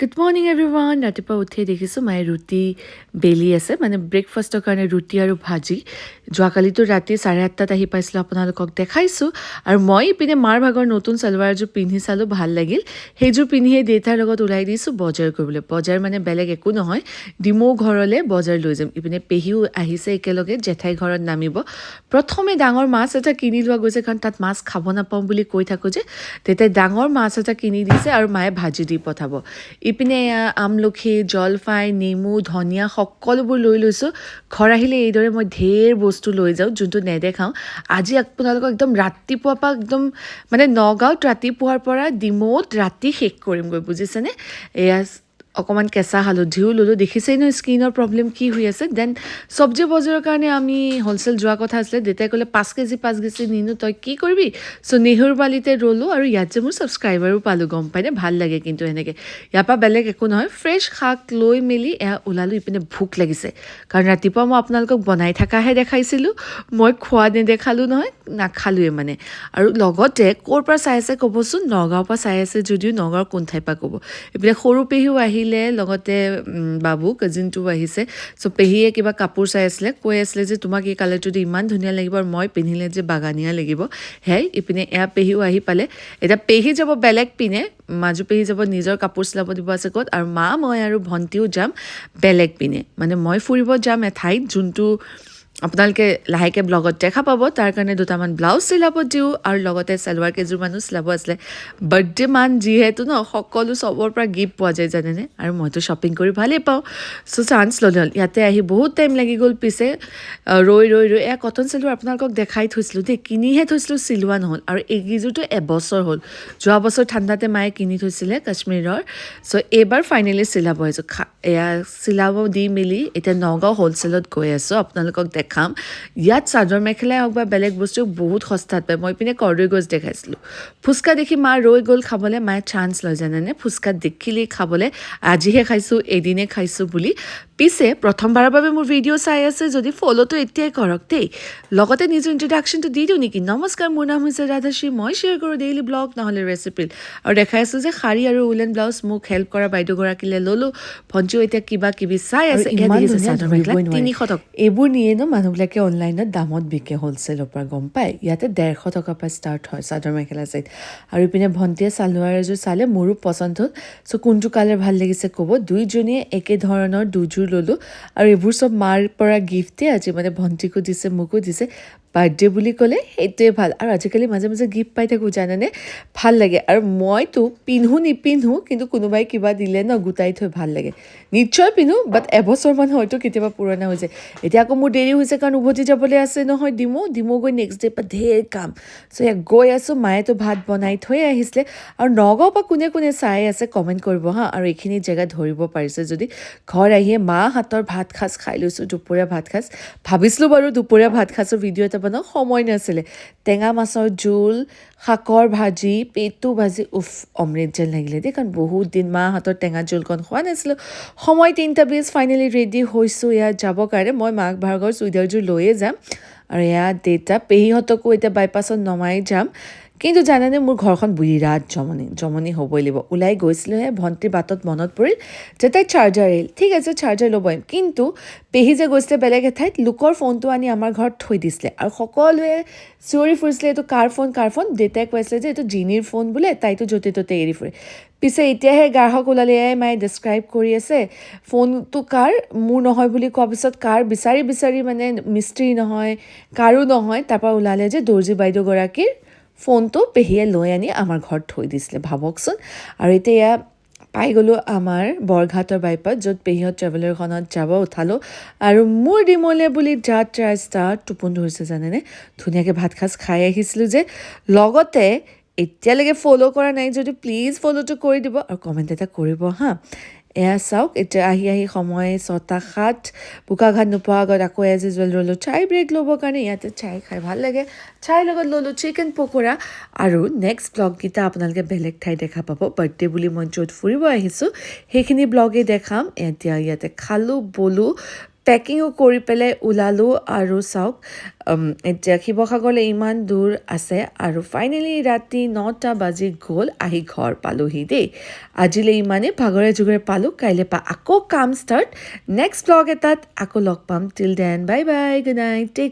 Good morning everyone. ৰাতিপুৱা উঠিয়ে দেখিছোঁ মায়ে ৰুটি বেলি আছে, মানে ব্ৰেকফাষ্টৰ কাৰণে ৰুটি আৰু ভাজি। যোৱাকালিতো ৰাতি 8:30 আহি পাইছিলোঁ, আপোনালোকক দেখাইছোঁ। আৰু মই ইপিনে মাৰ ভাগৰ নতুন চালৱাৰ এযোৰ পিন্ধি চালোঁ, ভাল লাগিল। সেইযোৰ পিন্ধিয়ে দেউতাৰ লগত ওলাই দিছোঁ বজাৰ কৰিবলৈ। বজাৰ মানে বেলেগ একো নহয়, ডিমৌ ঘৰলৈ বজাৰ লৈ যাম। ইপিনে পেহীও আহিছে একেলগে, জেঠাই ঘৰত নামিব। প্ৰথমে ডাঙৰ মাছ এটা কিনি লোৱা গৈছে, কাৰণ তাত মাছ খাব নাপাওঁ বুলি কৈ থাকোঁ যে। দেউতাই ডাঙৰ মাছ এটা কিনি দিছে আৰু মায়ে ভাজি দি পঠাব। ইপিনে আমলখি, জলফাই, নেমু, ধনিয়া সকলোবোৰ লৈ লৈছোঁ। ঘৰ আহিলে এইদৰে মই ঢেৰ বস্তু লৈ যাওঁ, যোনটো নেদেখাওঁ। আজি আপোনালোকক একদম ৰাতিপুৱাৰ পৰা একদম মানে নগাঁৱত ৰাতিপুৱাৰ পৰা ডিমৌত ৰাতি শেষ কৰিমগৈ, বুজিছেনে? এয়া অকণমান কেঁচা হালধিও ল'লোঁ, দেখিছেই নহয় স্কিনৰ প্ৰব্লেম কি হৈ আছে। দেন চব্জি বজাৰৰ কাৰণে আমি হ'লচেল যোৱা কথা আছিলে। দেউতাই ক'লে 5 কেজি নিনো, তই কি কৰিবি? চ' নেহুৰ বালিতে ৰ'লোঁ। আৰু ইয়াত যে মোৰ ছাবস্ক্ৰাইবাৰো পালোঁ, গম পায়নে? ভাল লাগে কিন্তু এনেকৈ। ইয়াৰ পৰা বেলেগ একো নহয়, ফ্ৰেছ শাক লৈ মেলি এয়া ওলালোঁ। ইপিনে ভোক লাগিছে, কাৰণ ৰাতিপুৱা মই আপোনালোকক বনাই থকাহে দেখাইছিলোঁ, মই খোৱা নেদেখালোঁ নহয়, নাখালোৱে মানে। আৰু লগতে ক'ৰ পৰা চাই আছে ক'বচোন? নগাঁৱৰ পৰা চাই আছে যদিও নগাঁৱৰ কোন ঠাইৰ পৰা ক'ব। এইপিনে সৰু পেহীও আহিলে, লগতে বাবু কাজিনটোও আহিছে। চ' পেহীয়ে কিবা কাপোৰ চাই আছিলে, কৈ আছিলে যে তোমাক এই কালাৰটো দি ইমান ধুনীয়া লাগিব আৰু মই পিন্ধিলে যে বাগানীয়া লাগিব। হেই ইপিনে এয়া পেহীও আহি পালে। এতিয়া পেহী যাব বেলেগ পিনে, মাজু পেহী যাব নিজৰ কাপোৰ চিলাব দিব আছে ক'ত, আৰু মা, মই আৰু ভণ্টিও যাম বেলেগ পিনে। মানে মই ফুৰিব যাম এঠাইত, যোনটো আপোনালোকে লাহেকৈ ব্লগত দেখা পাব। তাৰ কাৰণে দুটামান ব্লাউজ চিলাব দিওঁ, আৰু লগতে চালৱাৰ কেইযোৰমানো চিলাব আছিলে। বাৰ্থডে মান যিহেতু ন, সকলো চবৰ পৰা গিফ্ট পোৱা যায় জানেনে, আৰু মইতো শ্বপিং কৰি ভালেই পাওঁ। চ' চান্স ল'লোঁ। ইয়াতে আহি বহুত টাইম লাগি গ'ল। পিছে ৰৈ এয়া কটন চালৱাৰ আপোনালোকক দেখাই থৈছিলোঁ দেই, কিনিহে থৈছিলোঁ, চিলোৱা নহ'ল। আৰু এইকেইযোৰটো এবছৰ হ'ল, যোৱা বছৰ ঠাণ্ডাতে মায়ে কিনি থৈছিলে কাশ্মীৰৰ। চ' এইবাৰ ফাইনেলি চিলাব আহিছোঁ। এয়া চিলাব দি মেলি এতিয়া নগাঁও হ'লচেলত গৈ আছোঁ, আপোনালোকক দেখাম। ইয়াত চাদৰ মেখেলাই হওক বা বেলেগ বস্তু বহুত সস্তাত পায়। মই পিনে কৰ্দৈ গছ দেখাইছিলোঁ। ফুচকা দেখি মা ৰৈ গ'ল খাবলৈ, মায়ে চান্স লয় জানেনে, ফুচকা দেখিলেই খাবলৈ। আজিহে খাইছোঁ, এদিনে খাইছোঁ বুলি। পিছে প্ৰথমবাৰৰ বাবে মোৰ ভিডিঅ' চাই আছে যদি ফ'ল'টো এতিয়াই কৰক দেই। লগতে নিজৰ ইন্ট্ৰডাকশ্যনটো দি দিওঁ নেকি? নমস্কাৰ, মোৰ নাম হৈছে ৰাধাশ্ৰী, মই শ্বেয়াৰ কৰোঁ ডেইলি ব্লগ নহ'লে ৰেচিপি। আৰু দেখাই আছোঁ যে শাৰী আৰু উলেন ব্লাউজ মোক হেল্প কৰা বাইদেউগৰাকীলৈ ল'লোঁ। ভণ্টিও এতিয়া কিবা কিবি চাই আছে। ইমান ধুনীয়া চাদৰ মেখেলা 300 টকা। এইবোৰ নিয়ে ন মানুহবিলাকে অনলাইনত দামত বিকে হ'লচেলৰ পৰা, গম পায়। ইয়াতে 150 টকাৰ পৰা ষ্টাৰ্ট হয় চাদৰ মেখেলা চাইড। আৰু ইপিনে ভণ্টিয়ে চালোৱাৰ এযোৰ চালে, মোৰো পচন্দ হ'ল। চ' কোনটো কালাৰ ভাল লাগিছে ক'ব। দুইজনীয়ে একে ধৰণৰ দুযোৰ ল'লোঁ। আৰু এইবোৰ চব মাৰ পৰা গিফ্টে, আজি মানে ভণ্টিকো দিছে, মোকো দিছে। বাৰ্থডে বুলি ক'লে সেইটোৱে ভাল। আৰু আজিকালি মাজে মাজে গিফ্ট পাই থাকোঁ জানেনে, ভাল লাগে। আৰু মইতো নিপিন্ধো, কিন্তু কোনোবাই কিবা দিলে ন গোটাই থৈ ভাল লাগে। নিশ্চয় পিন্ধো, বাট এবছৰমান হয়তো কেতিয়াবা পুৰণা হৈ যায়। এতিয়া আকৌ মোৰ দেৰি হৈছে, কাৰণ উভতি যাবলৈ আছে নহয় ডিমৌ গৈ নেক্সট ডে পৰা ঢেৰ কাম। চ' ইয়াক গৈ আছোঁ। মায়েতো ভাত বনাই থৈ আহিছিলে। আৰু নগাঁৱৰ পৰা কোনে কোনে চাই আছে কমেণ্ট কৰিব হা। আৰু এইখিনি জেগা ধৰিব পাৰিছে যদি, ঘৰ আহিয়ে মা হাতৰ ভাত সাজ খাই লৈছোঁ, দুপৰীয়া ভাত সাজ। ভাবিছিলোঁ বাৰু দুপৰীয়া ভাত সাজৰ ভিডিঅ' এটা বনাওঁ, সময় নাছিলে। টেঙা মাছৰ জোল, শাকৰ ভাজি, পেটু ভাজি, অমৃত যেন লাগিলে দেই, কাৰণ বহুত দিন মা হাতৰ টেঙা জোলকণ খোৱা নাছিলোঁ। সময় 3:20, ফাইনেলি ৰেডি হৈছোঁ ইয়াত যাবৰ কাৰণে। মই মাক ভাগৰ চুইদাৰযোৰ লৈয়ে যাম। আৰু এয়া দেউতা পেহীহঁতকো এতিয়া বাইপাছত নমাই যাম। কিন্তু জানেনে, মোৰ ঘৰখন বিৰাট জমনি হ'বই লাগিব। ওলাই গৈছিলোঁহে, ভণ্টিৰ বাটত মনত পৰিল যে তাই চাৰ্জাৰ এৰিল। ঠিক আছে, চাৰ্জাৰ ল'ব আহিম। কিন্তু পেহী যে গৈছিলে বেলেগ এঠাইত, লোকৰ ফোনটো আনি আমাৰ ঘৰত থৈ দিছিলে। আৰু সকলোৱে চিঞৰি ফুৰিছিলে, এইটো কাৰ ফোন। দেউতাই কৈ আছিলে যে এইটো জিনিৰ ফোন বোলে, তাইতো য'তে ত'তে এৰি ফুৰে। পিছে এতিয়াহে গ্ৰাহক ওলালে, মায়ে ডেছক্ৰাইব কৰি আছে ফোনটো কাৰ, মোৰ নহয় বুলি কোৱাৰ পিছত কাৰ বিচাৰি মানে মিস্ত্ৰী নহয়, কাৰো নহয়। তাৰপৰা ওলালে যে দৰ্জী বাইদেউগৰাকীৰ ফোনটো পেহীয়ে লৈ আনি আমাৰ ঘৰত থৈ দিছিলে, ভাবকচোন। আৰু এতিয়া পাই গ'লোঁ আমাৰ বৰঘাটৰ বাইপাছ, য'ত পেহীহঁত ট্ৰেভেলাৰখনত যাব, উঠালোঁ। আৰু মোৰ ডিমৌলে বুলি যাত্ৰা ষ্টাৰ্ট। টোপনি ধৰিছে জানেনে, ধুনীয়াকৈ ভাত সাজ খাই আহিছিলোঁ যে। লগতে এতিয়ালৈকে ফ'ল' কৰা নাই যদি প্লিজ ফ'ল'টো কৰি দিব, আৰু কমেণ্ট এটা কৰিব হা। এয়া চাওক, এতিয়া আহি সময় 6:07, বোকাঘাট নোপোৱাৰ আগত আকৌ এজ ইউজুৱেল ৰ'লোঁ চাই ব্ৰেক ল'বৰ কাৰণে। ইয়াতে চাই খাই ভাল লাগে। চাই লগত ল'লোঁ চিকেন পকোৰা। আৰু নেক্সট ব্লগকেইটা আপোনালোকে বেলেগ ঠাই দেখা পাব। বাৰ্থডে বুলি মই য'ত ফুৰিব আহিছোঁ সেইখিনি ব্লগেই দেখাম। এতিয়া ইয়াতে খালোঁ বলোঁ, পেকিঙো কৰি পেলাই ওলালোঁ আৰু চাওক এতিয়া শিৱসাগৰলৈ ইমান দূৰ আছে আৰু ফাইনেলি ৰাতি 9টা বাজি গ'ল আহি ঘৰ পালোহি দেই আজিলৈ ইমানেই ভাগৰে জুগৰে পালোঁ কাইলৈ পৰা আকৌ কাম ষ্টাৰ্ট নেক্সট ব্লগ এটাত আকৌ লগ পাম till then bye bye good night tech